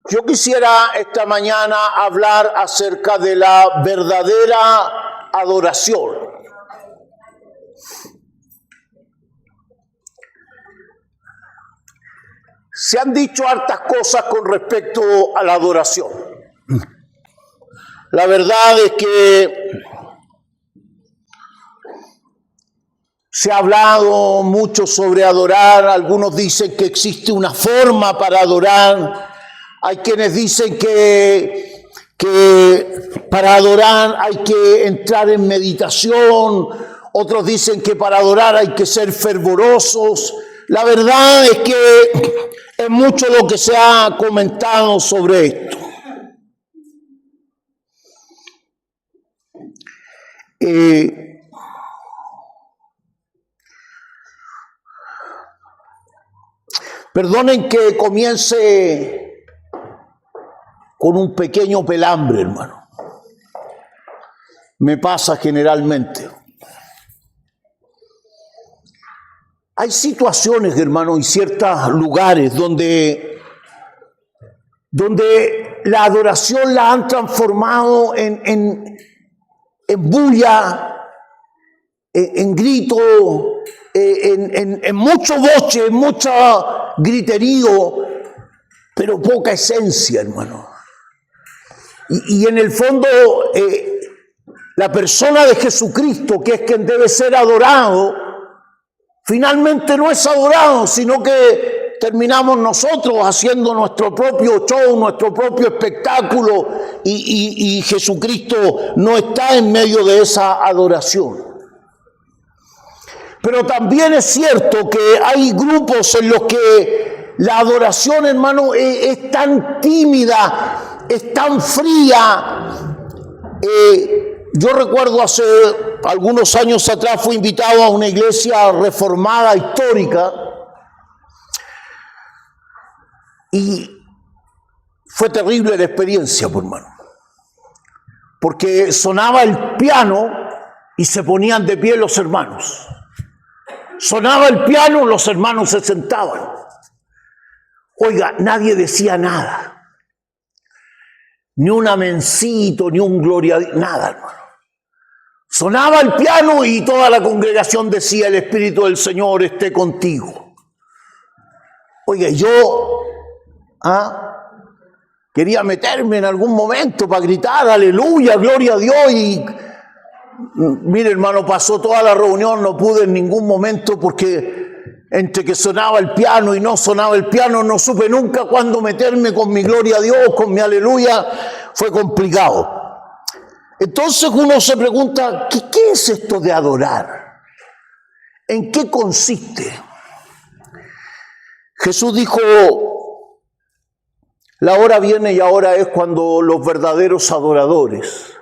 Yo quisiera esta mañana hablar acerca de la verdadera adoración. Se han dicho hartas cosas con respecto a la adoración. La verdad es que se ha hablado mucho sobre adorar. Algunos dicen que existe una forma para adorar. Hay quienes dicen que para adorar hay que entrar en meditación. Otros dicen que para adorar hay que ser fervorosos. La verdad es que es mucho lo que se ha comentado sobre esto. Perdonen que comience con un pequeño pelambre, hermano. Me pasa generalmente. Hay situaciones, hermano, y ciertos lugares donde la adoración la han transformado en bulla, en grito, en mucho boche, en mucho griterío, pero poca esencia, hermano. Y en el fondo, la persona de Jesucristo, que es quien debe ser adorado, finalmente no es adorado, sino que terminamos nosotros haciendo nuestro propio show, nuestro propio espectáculo, y Jesucristo no está en medio de esa adoración. Pero también es cierto que hay grupos en los que la adoración, hermano, es tan tímida, es tan fría. Yo recuerdo hace algunos años atrás fui invitado a una iglesia reformada histórica y fue terrible la experiencia, por hermano, porque sonaba el piano y se ponían de pie los hermanos. Sonaba el piano, los hermanos se sentaban. Oiga, nadie decía nada. Ni un amencito, ni un gloria, nada, hermano. Sonaba el piano y toda la congregación decía: el Espíritu del Señor esté contigo. Oiga, yo quería meterme en algún momento para gritar aleluya, gloria a Dios, y mire, hermano, pasó toda la reunión, no pude en ningún momento, porque entre que sonaba el piano y no sonaba el piano, no supe nunca cuándo meterme con mi gloria a Dios, con mi aleluya. Fue complicado. Entonces uno se pregunta, ¿qué es esto de adorar? ¿En qué consiste? Jesús dijo: la hora viene y ahora es cuando los verdaderos adoradores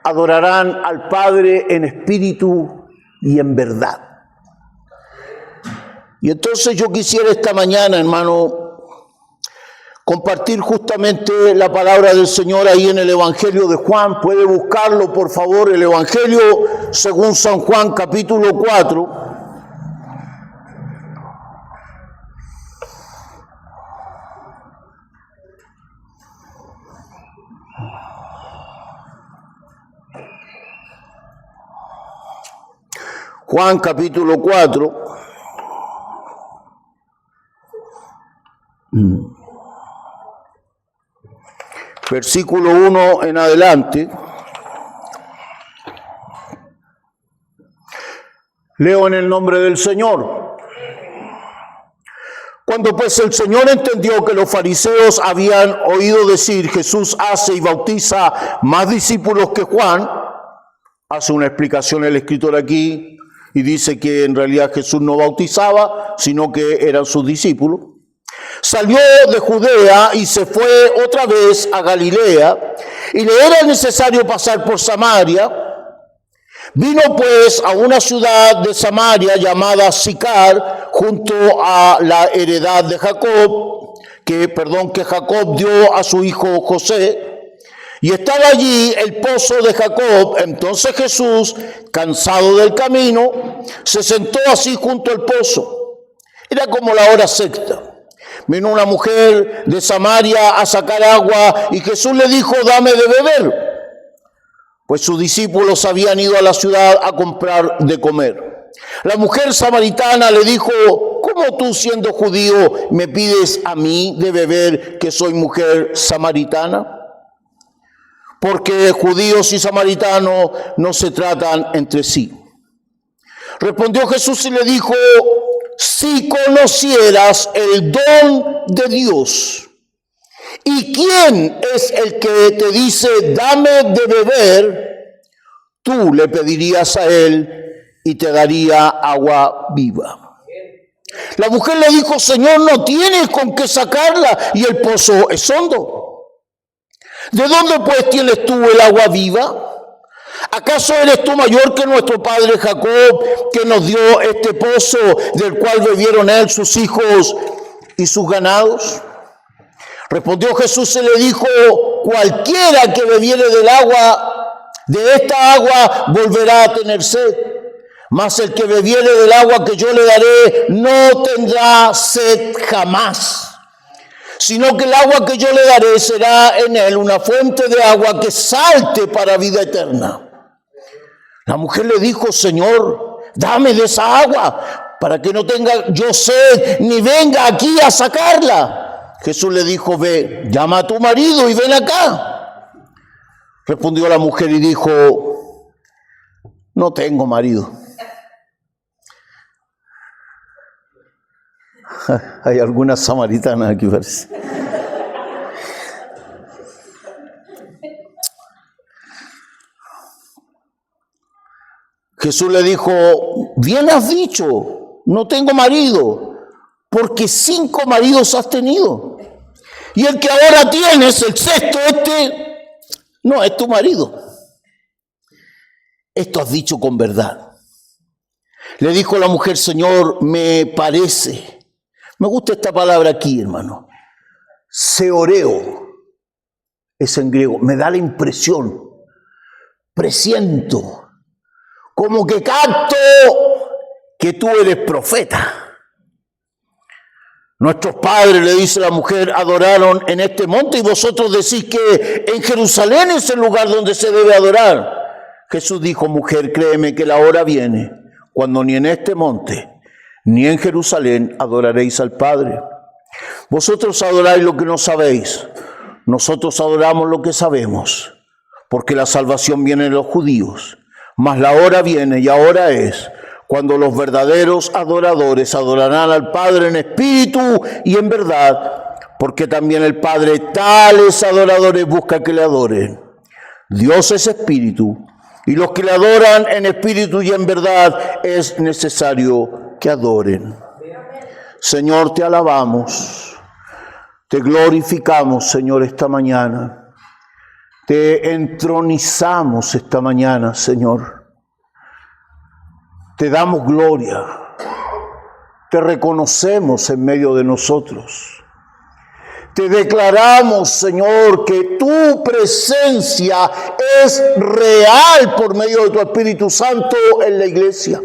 adorarán al Padre en espíritu y en verdad. Y entonces yo quisiera esta mañana, hermano, compartir justamente la palabra del Señor ahí en el Evangelio de Juan. Puede buscarlo, por favor, el Evangelio según San Juan, capítulo 4. Juan capítulo 4, versículo 1 en adelante. Leo en el nombre del Señor. Cuando pues el Señor entendió que los fariseos habían oído decir: Jesús hace y bautiza más discípulos que Juan, hace una explicación el escritor aquí y dice que en realidad Jesús no bautizaba, sino que eran sus discípulos. Salió de Judea y se fue otra vez a Galilea, y le era necesario pasar por Samaria. Vino pues a una ciudad de Samaria llamada Sicar, junto a la heredad de Jacob, que Jacob dio a su hijo José. Y estaba allí el pozo de Jacob. Entonces Jesús, cansado del camino, se sentó así junto al pozo. Era como la hora sexta. Vino una mujer de Samaria a sacar agua y Jesús le dijo, dame de beber. Pues sus discípulos habían ido a la ciudad a comprar de comer. La mujer samaritana le dijo, ¿cómo tú siendo judío me pides a mí de beber que soy mujer samaritana? Porque judíos y samaritanos no se tratan entre sí. Respondió Jesús y le dijo, si conocieras el don de Dios, ¿y quién es el que te dice, dame de beber? Tú le pedirías a él y te daría agua viva. La mujer le dijo, Señor, no tienes con qué sacarla y el pozo es hondo. ¿De dónde pues tienes tú el agua viva? ¿Acaso eres tú mayor que nuestro padre Jacob, que nos dio este pozo del cual bebieron él, sus hijos y sus ganados? Respondió Jesús y le dijo, cualquiera que bebiere del agua, de esta agua, volverá a tener sed. Mas el que bebiere del agua que yo le daré, no tendrá sed jamás. Sino que el agua que yo le daré será en él una fuente de agua que salte para vida eterna. La mujer le dijo, Señor, dame de esa agua, para que no tenga yo sed, ni venga aquí a sacarla. Jesús le dijo, ve, llama a tu marido y ven acá. Respondió la mujer y dijo, no tengo marido. Hay algunas samaritanas aquí, parece. Jesús le dijo, bien has dicho, no tengo marido, porque 5 maridos has tenido. Y el que ahora tienes, el sexto, no es tu marido. Esto has dicho con verdad. Le dijo la mujer, Señor, me parece. Me gusta esta palabra aquí, hermano. Seoreo es en griego. Me da la impresión, presiento, como que capto que tú eres profeta. Nuestros padres, le dice la mujer, adoraron en este monte y vosotros decís que en Jerusalén es el lugar donde se debe adorar. Jesús dijo, mujer, créeme que la hora viene cuando ni en este monte ni en Jerusalén adoraréis al Padre. Vosotros adoráis lo que no sabéis, nosotros adoramos lo que sabemos, porque la salvación viene de los judíos. Mas la hora viene y ahora es cuando los verdaderos adoradores adorarán al Padre en espíritu y en verdad, porque también el Padre tales adoradores busca que le adoren. Dios es espíritu, y los que le adoran en espíritu y en verdad es necesario que adoren. Señor, te alabamos, te glorificamos, Señor, esta mañana. Te entronizamos esta mañana, Señor. Te damos gloria. Te reconocemos en medio de nosotros. Te declaramos, Señor, que tu presencia es real por medio de tu Espíritu Santo en la iglesia.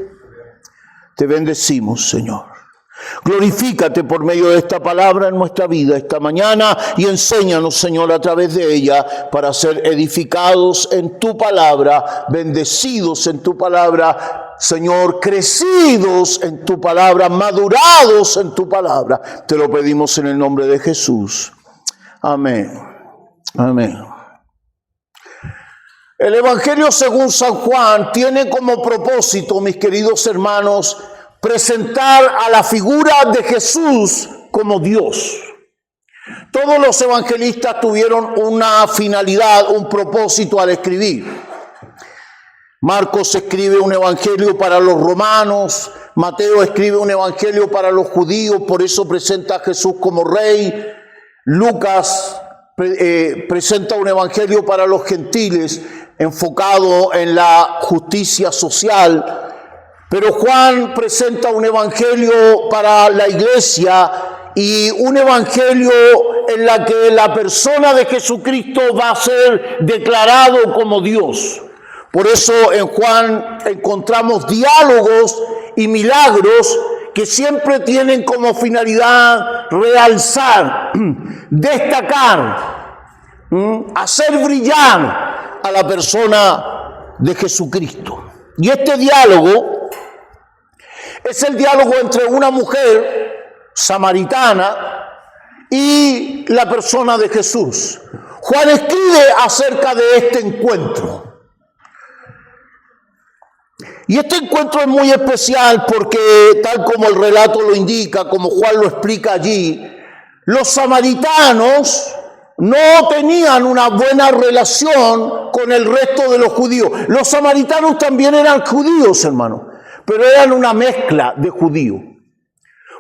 Te bendecimos, Señor. Glorifícate por medio de esta palabra en nuestra vida esta mañana y enséñanos, Señor, a través de ella para ser edificados en tu palabra, bendecidos en tu palabra, Señor, crecidos en tu palabra, madurados en tu palabra. Te lo pedimos en el nombre de Jesús. Amén. Amén. El Evangelio según San Juan tiene como propósito, mis queridos hermanos, presentar a la figura de Jesús como Dios. Todos los evangelistas tuvieron una finalidad, un propósito al escribir. Marcos escribe un evangelio para los romanos, Mateo escribe un evangelio para los judíos, por eso presenta a Jesús como rey. Lucas presenta un evangelio para los gentiles, enfocado en la justicia social. Pero Juan presenta un evangelio para la iglesia y un evangelio en la que la persona de Jesucristo va a ser declarado como Dios. Por eso en Juan encontramos diálogos y milagros que siempre tienen como finalidad realzar, destacar, hacer brillar a la persona de Jesucristo. Y este diálogo es el diálogo entre una mujer samaritana y la persona de Jesús. Juan escribe acerca de este encuentro. Y este encuentro es muy especial porque, tal como el relato lo indica, como Juan lo explica allí, los samaritanos no tenían una buena relación con el resto de los judíos. Los samaritanos también eran judíos, hermano, pero eran una mezcla de judíos.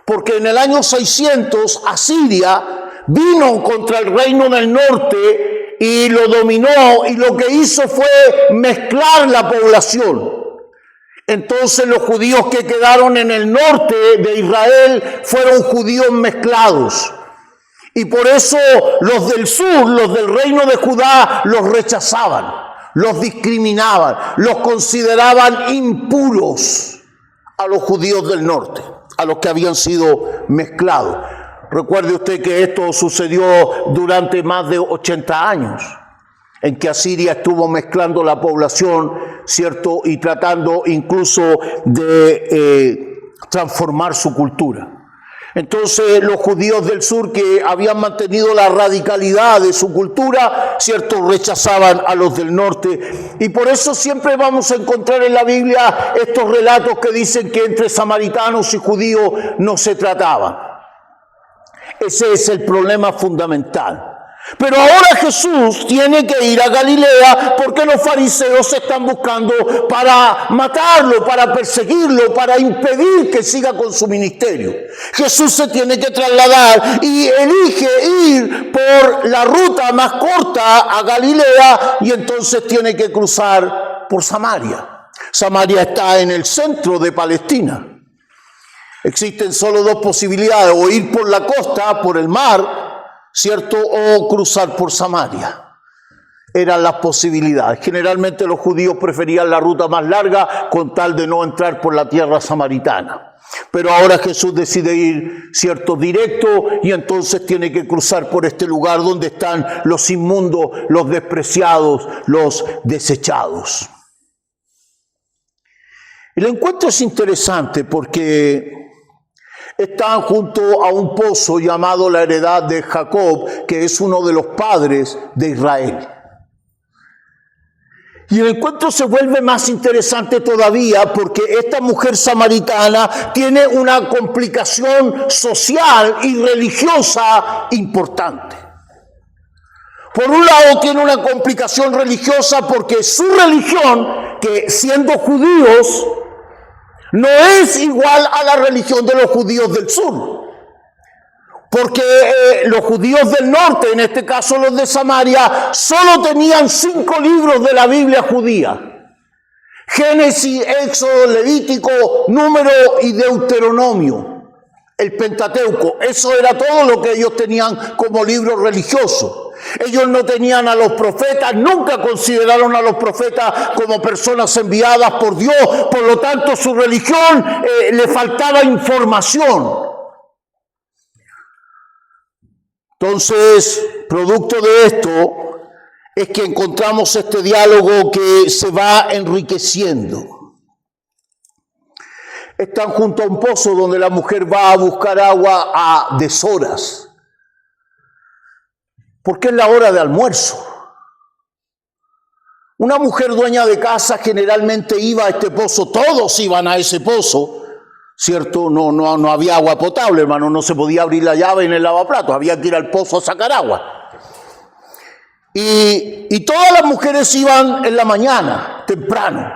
Porque en el año 600 Asiria vino contra el reino del norte y lo dominó, y lo que hizo fue mezclar la población. Entonces los judíos que quedaron en el norte de Israel fueron judíos mezclados. Y por eso los del sur, los del reino de Judá, los rechazaban, los discriminaban, los consideraban impuros a los judíos del norte, a los que habían sido mezclados. Recuerde usted que esto sucedió durante más de 80 años, en que Asiria estuvo mezclando la población, ¿cierto? Y tratando incluso de transformar su cultura. Entonces los judíos del sur, que habían mantenido la radicalidad de su cultura, ¿cierto?, rechazaban a los del norte. Y por eso siempre vamos a encontrar en la Biblia estos relatos que dicen que entre samaritanos y judíos no se trataban. Ese es el problema fundamental. Pero ahora Jesús tiene que ir a Galilea porque los fariseos están buscando para matarlo, para perseguirlo, para impedir que siga con su ministerio. Jesús se tiene que trasladar y elige ir por la ruta más corta a Galilea, y entonces tiene que cruzar por Samaria. Samaria está en el centro de Palestina. Existen solo dos posibilidades: o ir por la costa, por el mar, ¿cierto?, o cruzar por Samaria. Eran las posibilidades. Generalmente los judíos preferían la ruta más larga con tal de no entrar por la tierra samaritana. Pero ahora Jesús decide ir, ¿cierto?, directo, y entonces tiene que cruzar por este lugar donde están los inmundos, los despreciados, los desechados. El encuentro es interesante porque están junto a un pozo llamado la heredad de Jacob, que es uno de los padres de Israel. Y el encuentro se vuelve más interesante todavía porque esta mujer samaritana tiene una complicación social y religiosa importante. Por un lado tiene una complicación religiosa porque su religión, que siendo judíos, no es igual a la religión de los judíos del sur. Porque los judíos del norte, en este caso los de Samaria, solo tenían 5 libros de la Biblia judía: Génesis, Éxodo, Levítico, Número y Deuteronomio, el Pentateuco. Eso era todo lo que ellos tenían como libro religioso. Ellos no tenían a los profetas, nunca consideraron a los profetas como personas enviadas por Dios. Por lo tanto, su religión le faltaba información. Entonces, producto de esto es que encontramos este diálogo que se va enriqueciendo. Están junto a un pozo donde la mujer va a buscar agua a deshoras, porque es la hora de almuerzo. Una mujer dueña de casa generalmente iba a este pozo, todos iban a ese pozo, ¿cierto? No había agua potable, hermano, no se podía abrir la llave en el lavaplatos, había que ir al pozo a sacar agua. Y todas las mujeres iban en la mañana, temprano.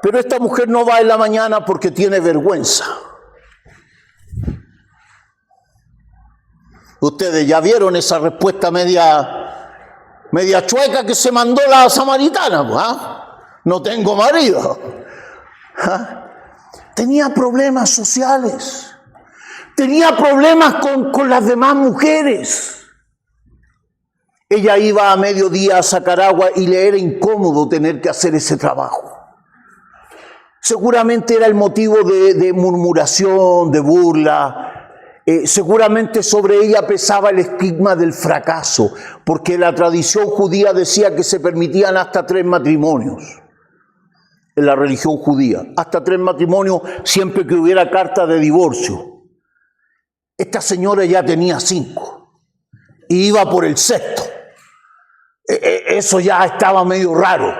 Pero esta mujer no va en la mañana porque tiene vergüenza. Ustedes ya vieron esa respuesta media chueca que se mandó la samaritana, ¿ah? No tengo marido. ¿Ah? Tenía problemas sociales, tenía problemas con las demás mujeres. Ella iba a mediodía a sacar agua y le era incómodo tener que hacer ese trabajo. Seguramente era el motivo de murmuración, de burla. Seguramente sobre ella pesaba el estigma del fracaso, porque la tradición judía decía que se permitían hasta 3 matrimonios. En la religión judía, hasta 3 matrimonios siempre que hubiera carta de divorcio. Esta señora ya tenía 5 y iba por el 6º. Eso ya estaba medio raro,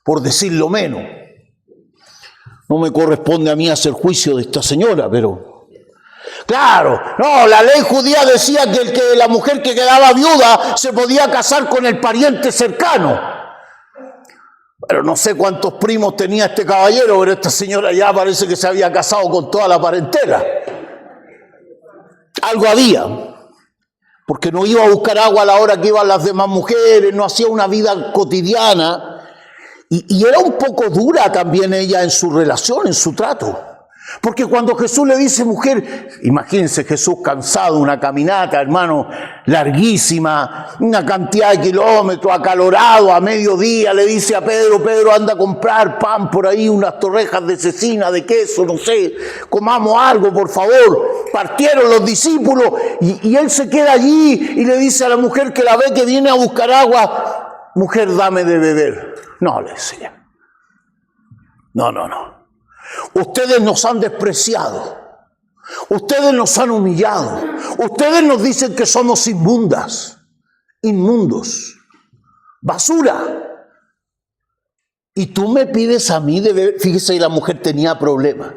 por decirlo menos. No me corresponde a mí hacer juicio de esta señora, pero... Claro, no, la ley judía decía que la mujer que quedaba viuda se podía casar con el pariente cercano. Pero no sé cuántos primos tenía este caballero, pero esta señora ya parece que se había casado con toda la parentela. Algo había, porque no iba a buscar agua a la hora que iban las demás mujeres, no hacía una vida cotidiana. Y era un poco dura también ella en su relación, en su trato. Porque cuando Jesús le dice mujer, imagínense Jesús cansado, una caminata, hermano, larguísima, una cantidad de kilómetros, acalorado, a mediodía, le dice a Pedro, Pedro, anda a comprar pan por ahí, unas torrejas de cecina, de queso, no sé, comamos algo, por favor. Partieron los discípulos y él se queda allí y le dice a la mujer que la ve que viene a buscar agua, mujer, dame de beber. No, le decía. No. Ustedes nos han despreciado. Ustedes nos han humillado. Ustedes nos dicen que somos inmundos, basura. Y tú me pides a mí de beber. Fíjese, la mujer tenía problemas.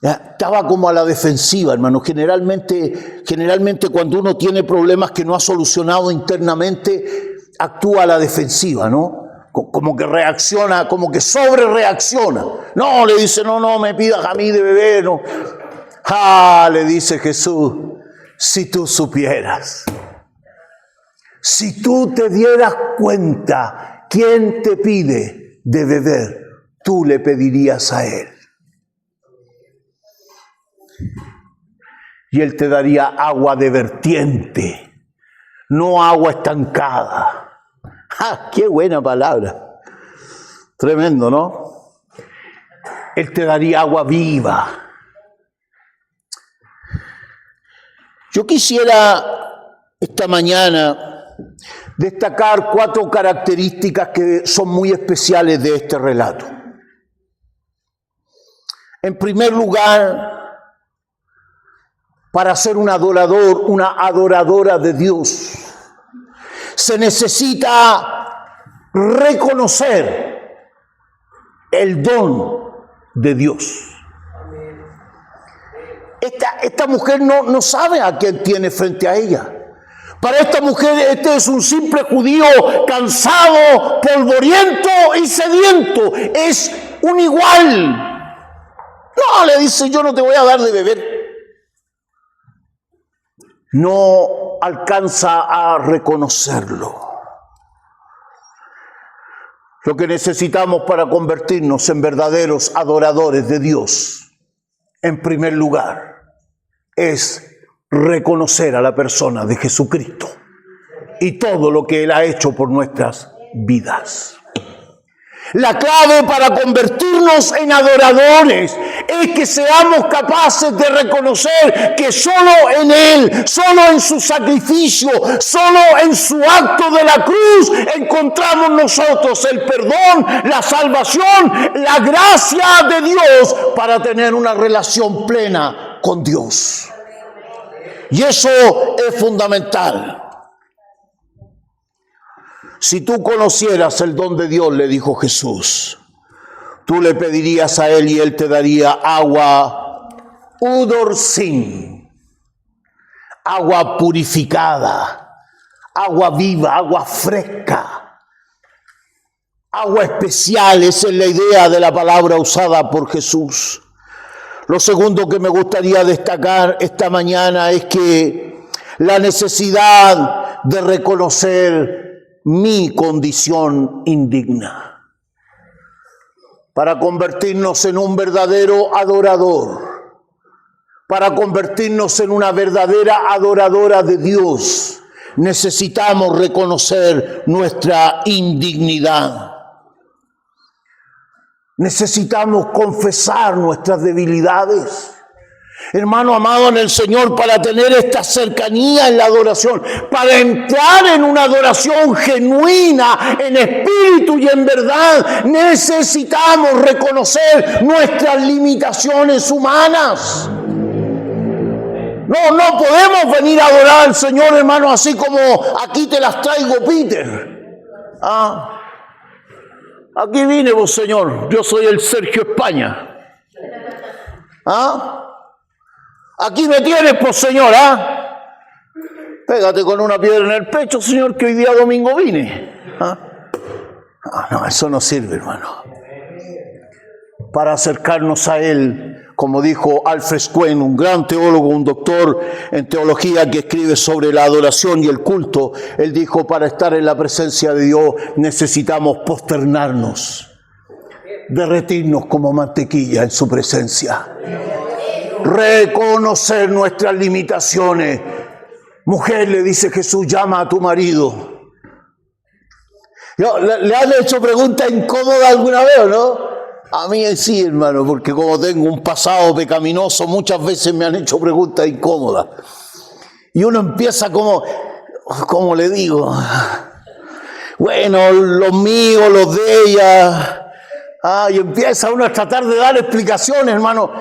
Estaba como a la defensiva, hermano. Generalmente cuando uno tiene problemas que no ha solucionado internamente, actúa a la defensiva, ¿no? Como que reacciona, como que sobre reacciona. No, le dice, no me pidas a mí de beber, no. Le dice Jesús, si tú supieras, si tú te dieras cuenta quién te pide de beber, tú le pedirías a él. Y él te daría agua de vertiente, no agua estancada. ¡Qué buena palabra! Tremendo, ¿no? Él te daría agua viva. Yo quisiera esta mañana destacar 4 características que son muy especiales de este relato. En primer lugar, para ser un adorador, una adoradora de Dios, se necesita reconocer el don de Dios. Esta mujer no sabe a quién tiene frente a ella. Para esta mujer este es un simple judío cansado, polvoriento y sediento. Es un igual. No, le dice, yo no te voy a dar de beber. No alcanza a reconocerlo. Lo que necesitamos para convertirnos en verdaderos adoradores de Dios, en primer lugar, es reconocer a la persona de Jesucristo y todo lo que Él ha hecho por nuestras vidas. La clave para convertirnos en adoradores es que seamos capaces de reconocer que solo en Él, solo en su sacrificio, solo en su acto de la cruz encontramos nosotros el perdón, la salvación, la gracia de Dios para tener una relación plena con Dios. Y eso es fundamental. Si tú conocieras el don de Dios, le dijo Jesús, tú le pedirías a Él y Él te daría agua udorcín, agua purificada, agua viva, agua fresca, agua especial. Esa es la idea de la palabra usada por Jesús. Lo segundo que me gustaría destacar esta mañana es que la necesidad de reconocer mi condición indigna. Para convertirnos en un verdadero adorador, para convertirnos en una verdadera adoradora de Dios, necesitamos reconocer nuestra indignidad. Necesitamos confesar nuestras debilidades. Hermano amado en el Señor, para tener esta cercanía en la adoración, para entrar en una adoración genuina, en espíritu y en verdad, necesitamos reconocer nuestras limitaciones humanas. No podemos venir a adorar al Señor, hermano, así como aquí te las traigo, Peter. Aquí vine vos, Señor, yo soy el Sergio España. Aquí me tienes, pues, Señor, Pégate con una piedra en el pecho, Señor, que hoy día domingo vine. No, eso no sirve, hermano. Para acercarnos a Él, como dijo Alfred Swain, un gran teólogo, un doctor en teología que escribe sobre la adoración y el culto, él dijo, para estar en la presencia de Dios necesitamos posternarnos, derretirnos como mantequilla en su presencia. Reconocer nuestras limitaciones. Mujer, le dice Jesús, llama a tu marido. ¿Le han hecho preguntas incómodas alguna vez o no? A mí sí, hermano, porque como tengo un pasado pecaminoso, muchas veces me han hecho preguntas incómodas. Y uno empieza como le digo, bueno, los míos, los de ella. Y empieza uno a tratar de dar explicaciones, hermano.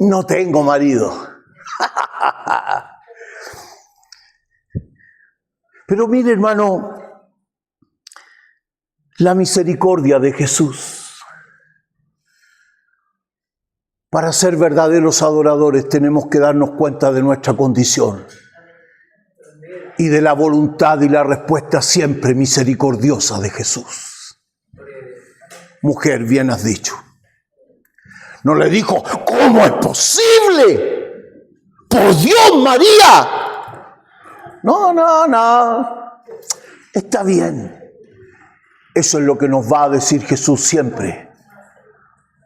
No tengo marido. Pero mire, hermano, la misericordia de Jesús. Para ser verdaderos adoradores tenemos que darnos cuenta de nuestra condición y de la voluntad y la respuesta siempre misericordiosa de Jesús. Mujer, bien has dicho. No le dijo, ¿cómo es posible? ¡Por Dios, María! No. Está bien. Eso es lo que nos va a decir Jesús siempre.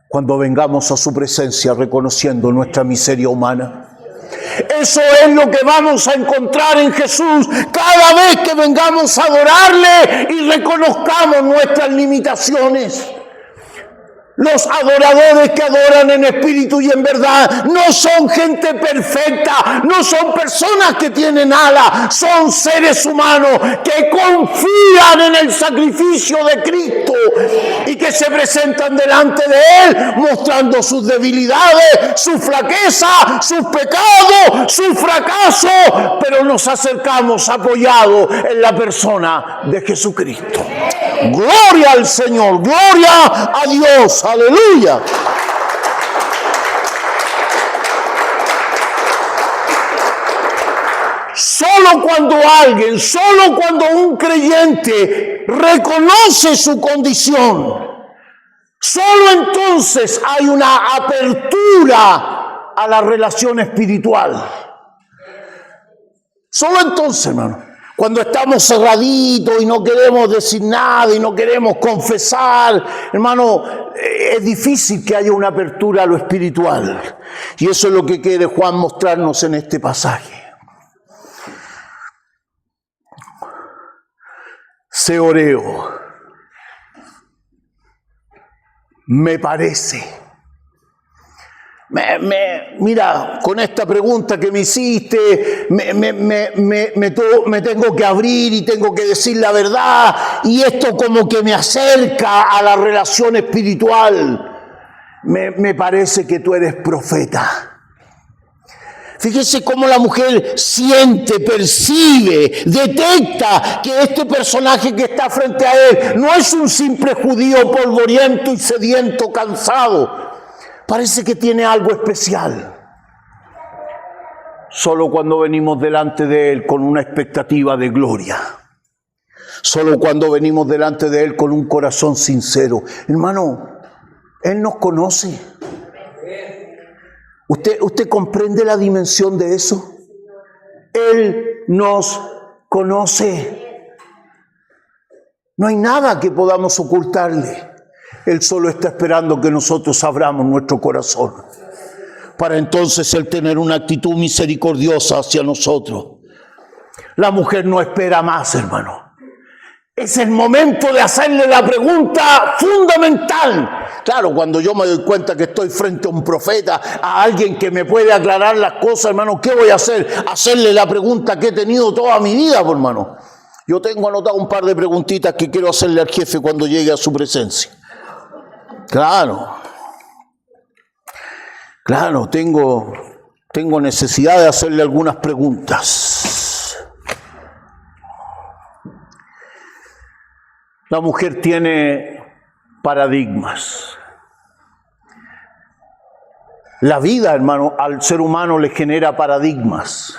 Cuando vengamos a su presencia reconociendo nuestra miseria humana. Eso es lo que vamos a encontrar en Jesús cada vez que vengamos a adorarle y reconozcamos nuestras limitaciones. Los adoradores que adoran en espíritu y en verdad no son gente perfecta, no son personas que tienen alas, son seres humanos que confían en el sacrificio de Cristo y que se presentan delante de Él mostrando sus debilidades, su flaqueza, sus pecados, su fracaso, pero nos acercamos apoyados en la persona de Jesucristo. Gloria al Señor, gloria a Dios, aleluya. Solo cuando un creyente reconoce su condición, solo entonces hay una apertura a la relación espiritual. Solo entonces, hermano. Cuando estamos cerraditos y no queremos decir nada y no queremos confesar, hermano, es difícil que haya una apertura a lo espiritual. Y eso es lo que quiere Juan mostrarnos en este pasaje. Seoreo. Me parece. Mira, con esta pregunta que me hiciste, me tengo que abrir y tengo que decir la verdad, y esto como que me acerca a la relación espiritual. Me parece que tú eres profeta. Fíjese cómo la mujer siente, percibe, detecta que este personaje que está frente a él no es un simple judío polvoriento y sediento, cansado. Parece que tiene algo especial. Solo cuando venimos delante de Él con una expectativa de gloria. Solo cuando venimos delante de Él con un corazón sincero. Hermano, Él nos conoce. ¿Usted comprende la dimensión de eso? Él nos conoce. No hay nada que podamos ocultarle. Él solo está esperando que nosotros abramos nuestro corazón para entonces Él tener una actitud misericordiosa hacia nosotros. La mujer no espera más, hermano. Es el momento de hacerle la pregunta fundamental. Claro, cuando yo me doy cuenta que estoy frente a un profeta, a alguien que me puede aclarar las cosas, hermano, ¿qué voy a hacer? Hacerle la pregunta que he tenido toda mi vida, pues, hermano. Yo tengo anotado un par de preguntitas que quiero hacerle al jefe cuando llegue a su presencia. Claro, tengo necesidad de hacerle algunas preguntas. La mujer tiene paradigmas. La vida, hermano, al ser humano le genera paradigmas.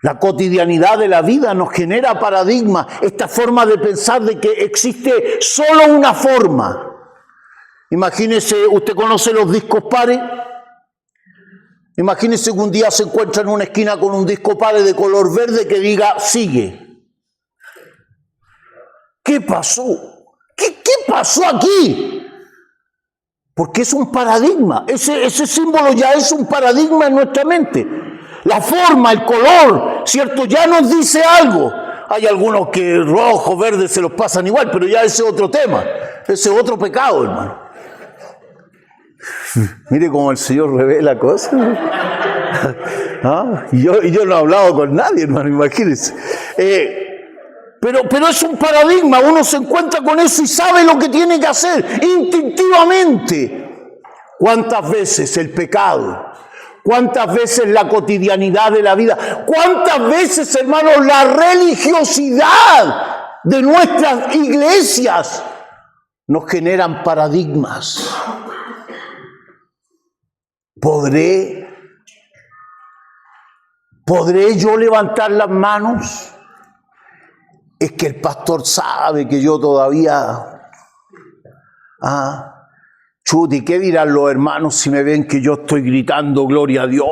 La cotidianidad de la vida nos genera paradigmas. Esta forma de pensar de que existe solo una forma. Imagínese, ¿usted conoce los discos pares? Imagínese que un día se encuentra en una esquina con un disco pare de color verde que diga sigue. ¿Qué pasó? ¿Qué pasó aquí? Porque es un paradigma. Ese símbolo ya es un paradigma en nuestra mente. La forma, el color, ¿cierto? Ya nos dice algo. Hay algunos que rojo, verde se los pasan igual, pero ya ese es otro tema. Ese es otro pecado, hermano. Mire cómo el Señor revela cosas. ¿Ah? Y yo no he hablado con nadie, hermano, imagínense. Pero es un paradigma, uno se encuentra con eso y sabe lo que tiene que hacer instintivamente. ¿Cuántas veces el pecado? ¿Cuántas veces la cotidianidad de la vida? ¿Cuántas veces, hermanos, la religiosidad de nuestras iglesias nos generan paradigmas? ¿Podré yo levantar las manos? Es que el pastor sabe que yo todavía... Chuti, ¿qué dirán los hermanos si me ven que yo estoy gritando gloria a Dios?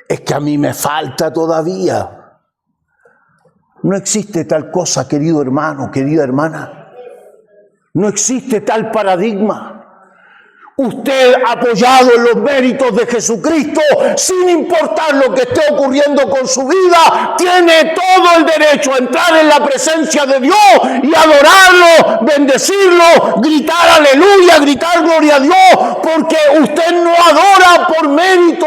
Es que a mí me falta todavía. No existe tal cosa, querido hermano, querida hermana. No existe tal paradigma. Usted, apoyado en los méritos de Jesucristo, sin importar lo que esté ocurriendo con su vida, tiene todo el derecho a entrar en la presencia de Dios y adorarlo, bendecirlo, gritar aleluya, gritar gloria a Dios, porque usted no adora por mérito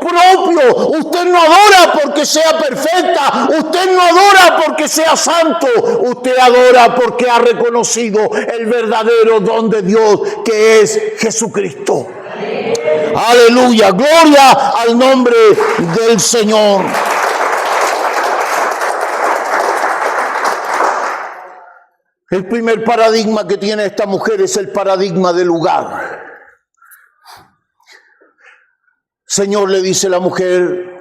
propio, usted no adora porque sea perfecta, usted no adora porque sea santo, usted adora porque ha reconocido el verdadero don de Dios, que es Jesucristo. Aleluya, gloria al nombre del Señor. El primer paradigma que tiene esta mujer es el paradigma del lugar. Señor, le dice la mujer,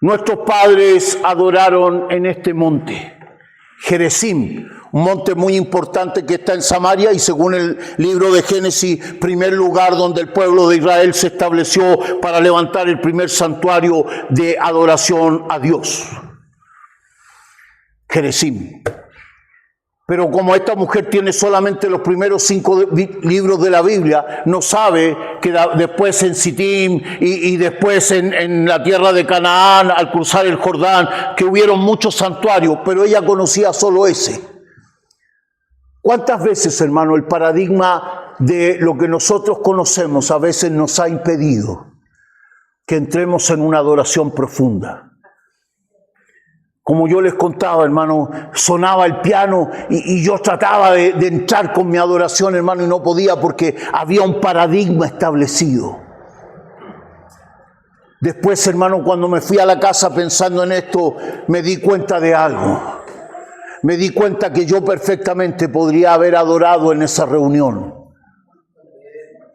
nuestros padres adoraron en este monte, Gerizim, un monte muy importante que está en Samaria y según el libro de Génesis, primer lugar donde el pueblo de Israel se estableció para levantar el primer santuario de adoración a Dios. Gerizim. Pero como esta mujer tiene solamente los primeros 5 libros de la Biblia, no sabe que después en Sittim y después en la tierra de Canaán, al cruzar el Jordán, que hubieron muchos santuarios, pero ella conocía solo ese. ¿Cuántas veces, hermano, el paradigma de lo que nosotros conocemos a veces nos ha impedido que entremos en una adoración profunda? Como yo les contaba, hermano, sonaba el piano y yo trataba de entrar con mi adoración, hermano, y no podía porque había un paradigma establecido. Después, hermano, cuando me fui a la casa pensando en esto, me di cuenta de algo. Me di cuenta que yo perfectamente podría haber adorado en esa reunión.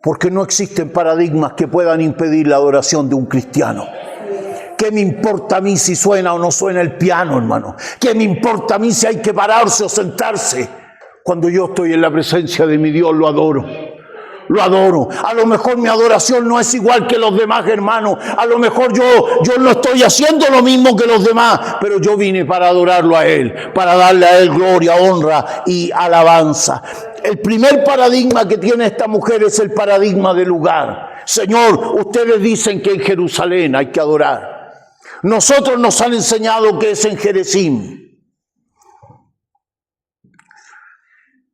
Porque no existen paradigmas que puedan impedir la adoración de un cristiano. ¿Qué me importa a mí si suena o no suena el piano, hermano? ¿Qué me importa a mí si hay que pararse o sentarse? Cuando yo estoy en la presencia de mi Dios, lo adoro. Lo adoro. A lo mejor mi adoración no es igual que los demás hermanos. A lo mejor yo no estoy haciendo lo mismo que los demás, pero yo vine para adorarlo a Él, para darle a Él gloria, honra y alabanza. El primer paradigma que tiene esta mujer es el paradigma del lugar. Señor, ustedes dicen que en Jerusalén hay que adorar. Nosotros nos han enseñado que es en Gerizim.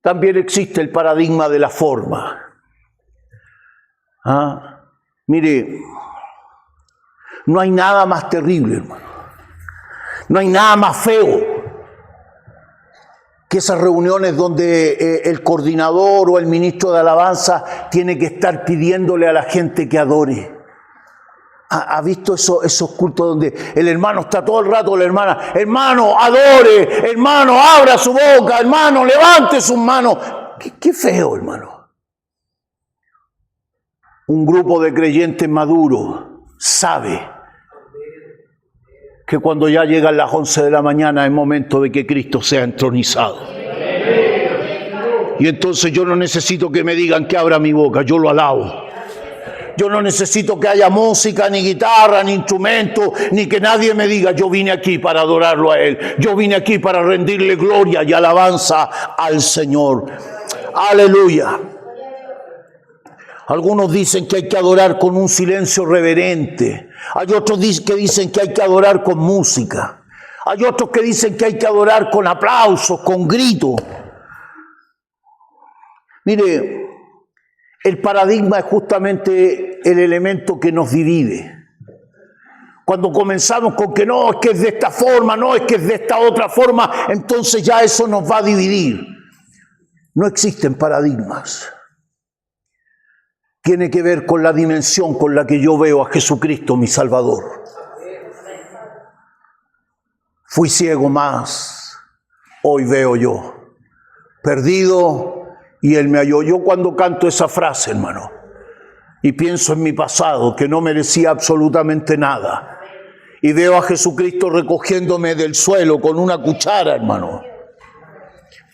también existe el paradigma de la forma. Mire, no hay nada más terrible, hermano. No hay nada más feo que esas reuniones donde el coordinador o el ministro de alabanza tiene que estar pidiéndole a la gente que adore. ¿Ha visto esos cultos donde el hermano está todo el rato, la hermana, hermano, adore, hermano, abra su boca, hermano, levante sus manos? Qué feo, hermano. Un grupo de creyentes maduros sabe que cuando ya llegan las 11 de la mañana es momento de que Cristo sea entronizado. Y entonces yo no necesito que me digan que abra mi boca, yo lo alabo. Yo no necesito que haya música, ni guitarra, ni instrumento, ni que nadie me diga, yo vine aquí para adorarlo a Él. Yo vine aquí para rendirle gloria y alabanza al Señor. Aleluya. Algunos dicen que hay que adorar con un silencio reverente. Hay otros que dicen que hay que adorar con música. Hay otros que dicen que hay que adorar con aplausos, con gritos. Mire, el paradigma es justamente el elemento que nos divide. Cuando comenzamos con que no, es que es de esta forma, no, es que es de esta otra forma, entonces ya eso nos va a dividir. No existen paradigmas. Tiene que ver con la dimensión con la que yo veo a Jesucristo, mi Salvador. Fui ciego más, hoy veo yo. Perdido, y Él me halló. Yo cuando canto esa frase, hermano, y pienso en mi pasado, que no merecía absolutamente nada, y veo a Jesucristo recogiéndome del suelo con una cuchara, hermano,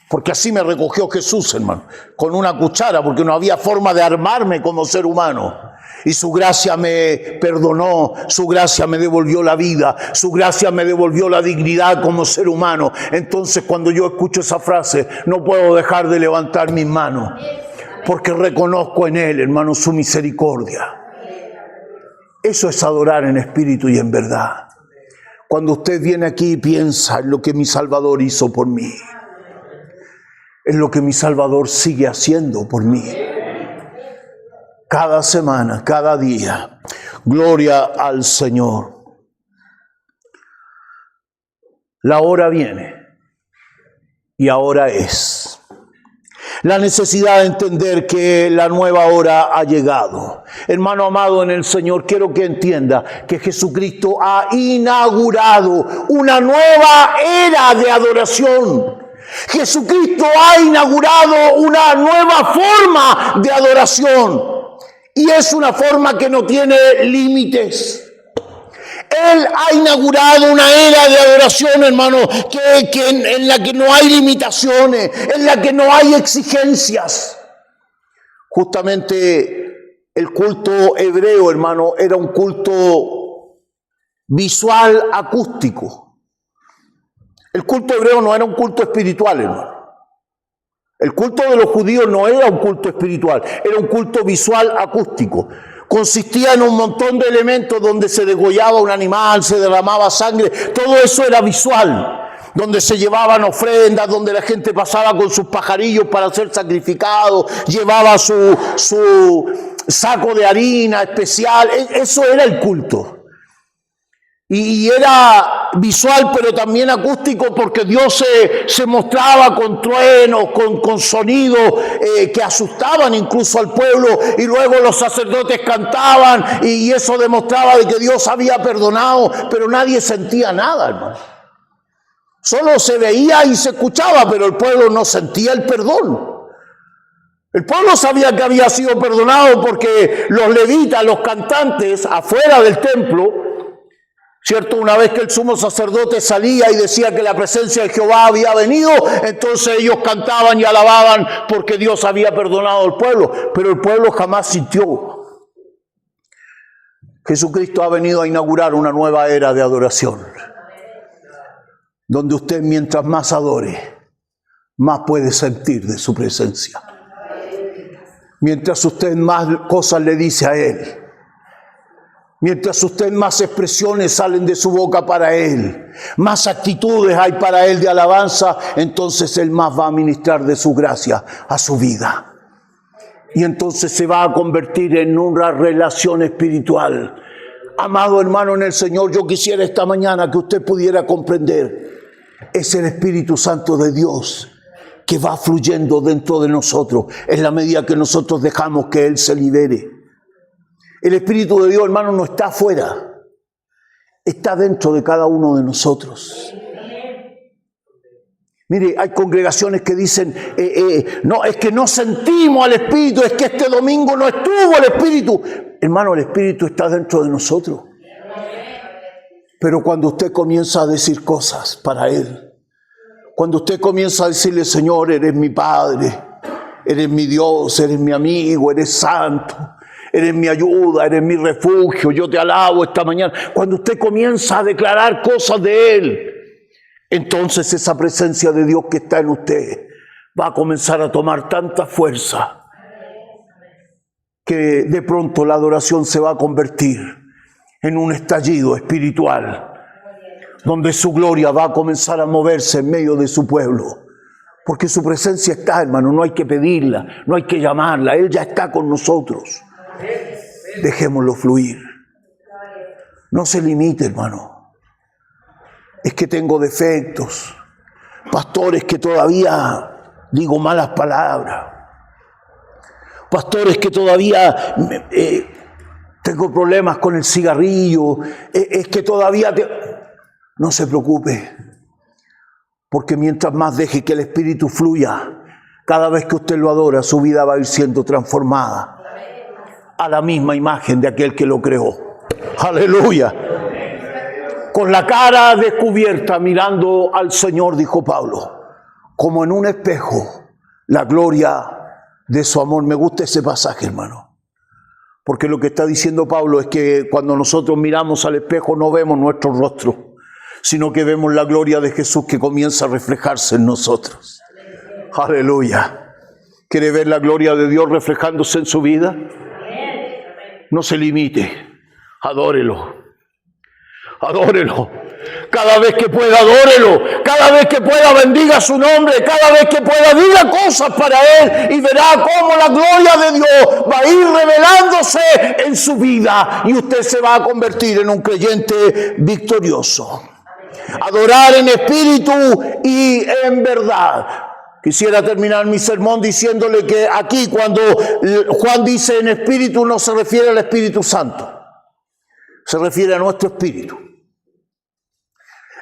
porque así me recogió Jesús, hermano, con una cuchara, porque no había forma de armarme como ser humano. Y su gracia me perdonó, su gracia me devolvió la vida, su gracia me devolvió la dignidad como ser humano. Entonces cuando yo escucho esa frase, no puedo dejar de levantar mis manos, porque reconozco en Él, hermano, su misericordia. Eso es adorar en espíritu y en verdad. Cuando usted viene aquí y piensa en lo que mi Salvador hizo por mí, en lo que mi Salvador sigue haciendo por mí. Cada semana, cada día. Gloria al Señor. La hora viene y ahora es. La necesidad de entender que la nueva hora ha llegado. Hermano amado en el Señor, quiero que entienda que Jesucristo ha inaugurado una nueva era de adoración. Jesucristo ha inaugurado una nueva forma de adoración. Y es una forma que no tiene límites. Él ha inaugurado una era de adoración, hermano, en la que no hay limitaciones, en la que no hay exigencias. Justamente el culto hebreo, hermano, era un culto visual acústico. El culto hebreo no era un culto espiritual, hermano. El culto de los judíos no era un culto espiritual, era un culto visual acústico. Consistía en un montón de elementos donde se degollaba un animal, se derramaba sangre, todo eso era visual. Donde se llevaban ofrendas, donde la gente pasaba con sus pajarillos para ser sacrificados, llevaba su saco de harina especial, eso era el culto. Y era visual, pero también acústico, porque Dios se mostraba con truenos, con sonidos que asustaban incluso al pueblo, y luego los sacerdotes cantaban, y eso demostraba de que Dios había perdonado, pero nadie sentía nada, hermano. Solo se veía y se escuchaba, pero el pueblo no sentía el perdón. El pueblo sabía que había sido perdonado porque los levitas, los cantantes, afuera del templo, ¿cierto? Una vez que el sumo sacerdote salía y decía que la presencia de Jehová había venido, entonces ellos cantaban y alababan porque Dios había perdonado al pueblo, pero el pueblo jamás sintió. Jesucristo ha venido a inaugurar una nueva era de adoración, donde usted mientras más adore, más puede sentir de su presencia. Mientras usted más cosas le dice a Él, Mientras usted más expresiones salen de su boca para Él, más actitudes hay para Él de alabanza, entonces Él más va a ministrar de su gracia a su vida. Y entonces se va a convertir en una relación espiritual. Amado hermano en el Señor, yo quisiera esta mañana que usted pudiera comprender. Es el Espíritu Santo de Dios que va fluyendo dentro de nosotros en la medida que nosotros dejamos que Él se libere. El Espíritu de Dios, hermano, no está afuera, está dentro de cada uno de nosotros. Mire, hay congregaciones que dicen, no, es que no sentimos al Espíritu, es que este domingo no estuvo el Espíritu. Hermano, el Espíritu está dentro de nosotros. Pero cuando usted comienza a decir cosas para Él, cuando usted comienza a decirle, Señor, eres mi Padre, eres mi Dios, eres mi amigo, eres santo, eres mi ayuda, eres mi refugio, yo te alabo esta mañana. Cuando usted comienza a declarar cosas de Él, entonces esa presencia de Dios que está en usted va a comenzar a tomar tanta fuerza que de pronto la adoración se va a convertir en un estallido espiritual, donde su gloria va a comenzar a moverse en medio de su pueblo. Porque su presencia está, hermano, no hay que pedirla, no hay que llamarla, Él ya está con nosotros. Dejémoslo fluir. No se limite, hermano. Es que tengo defectos. Pastores que todavía digo malas palabras. Pastores que todavía tengo problemas con el cigarrillo. Es que todavía... No se preocupe. Porque mientras más deje que el Espíritu fluya, cada vez que usted lo adora, su vida va a ir siendo transformada a la misma imagen de aquel que lo creó. Aleluya. Con la cara descubierta mirando al Señor, dijo Pablo, como en un espejo, la gloria de su amor. Me gusta ese pasaje, hermano. Porque lo que está diciendo Pablo es que cuando nosotros miramos al espejo no vemos nuestro rostro, sino que vemos la gloria de Jesús que comienza a reflejarse en nosotros. Aleluya. ¿Quiere ver la gloria de Dios reflejándose en su vida? No se limite. Adórelo. Adórelo. Cada vez que pueda, adórelo. Cada vez que pueda, bendiga su nombre. Cada vez que pueda, diga cosas para Él. Y verá cómo la gloria de Dios va a ir revelándose en su vida. Y usted se va a convertir en un creyente victorioso. Adorar en espíritu y en verdad. Quisiera terminar mi sermón diciéndole que aquí cuando Juan dice en espíritu no se refiere al Espíritu Santo. Se refiere a nuestro espíritu.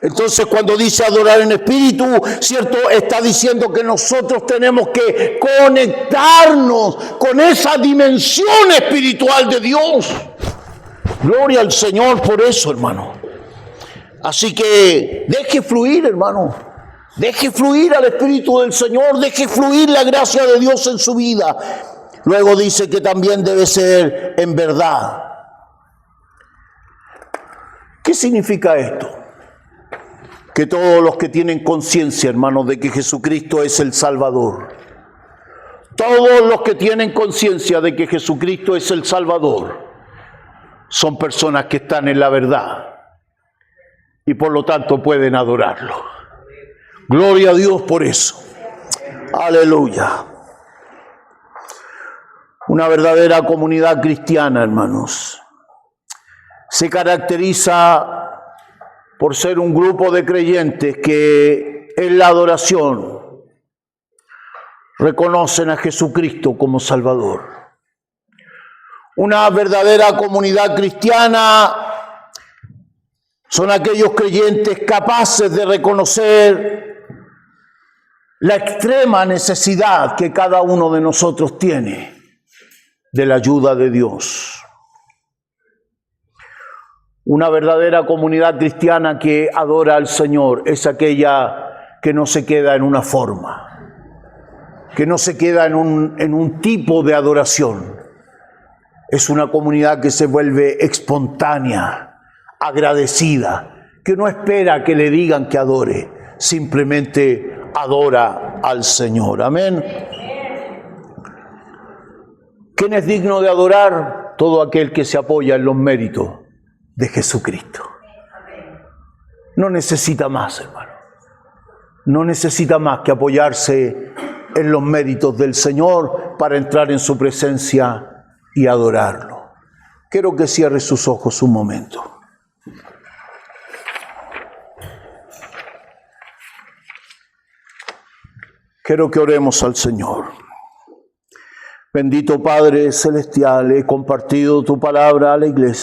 Entonces cuando dice adorar en espíritu, ¿cierto? Está diciendo que nosotros tenemos que conectarnos con esa dimensión espiritual de Dios. Gloria al Señor por eso, hermano. Así que deje fluir, hermano. Deje fluir al Espíritu del Señor. Deje fluir la gracia de Dios en su vida. Luego dice que también debe ser en verdad. ¿Qué significa esto? Que todos los que tienen conciencia, hermanos, de que Jesucristo es el Salvador. Todos los que tienen conciencia de que Jesucristo es el Salvador son personas que están en la verdad. Y por lo tanto pueden adorarlo. Gloria a Dios por eso. Aleluya. Una verdadera comunidad cristiana, hermanos, se caracteriza por ser un grupo de creyentes que en la adoración reconocen a Jesucristo como Salvador. Una verdadera comunidad cristiana son aquellos creyentes capaces de reconocer la extrema necesidad que cada uno de nosotros tiene de la ayuda de Dios. Una verdadera comunidad cristiana que adora al Señor es aquella que no se queda en una forma, que no se queda en un tipo de adoración. Es una comunidad que se vuelve espontánea, agradecida, que no espera que le digan que adore, simplemente adora al Señor. Amén. ¿Quién es digno de adorar? Todo aquel que se apoya en los méritos de Jesucristo. No necesita más, hermano. No necesita más que apoyarse en los méritos del Señor para entrar en su presencia y adorarlo. Quiero que cierre sus ojos un momento. Quiero que oremos al Señor. Bendito Padre Celestial, he compartido tu palabra a la iglesia.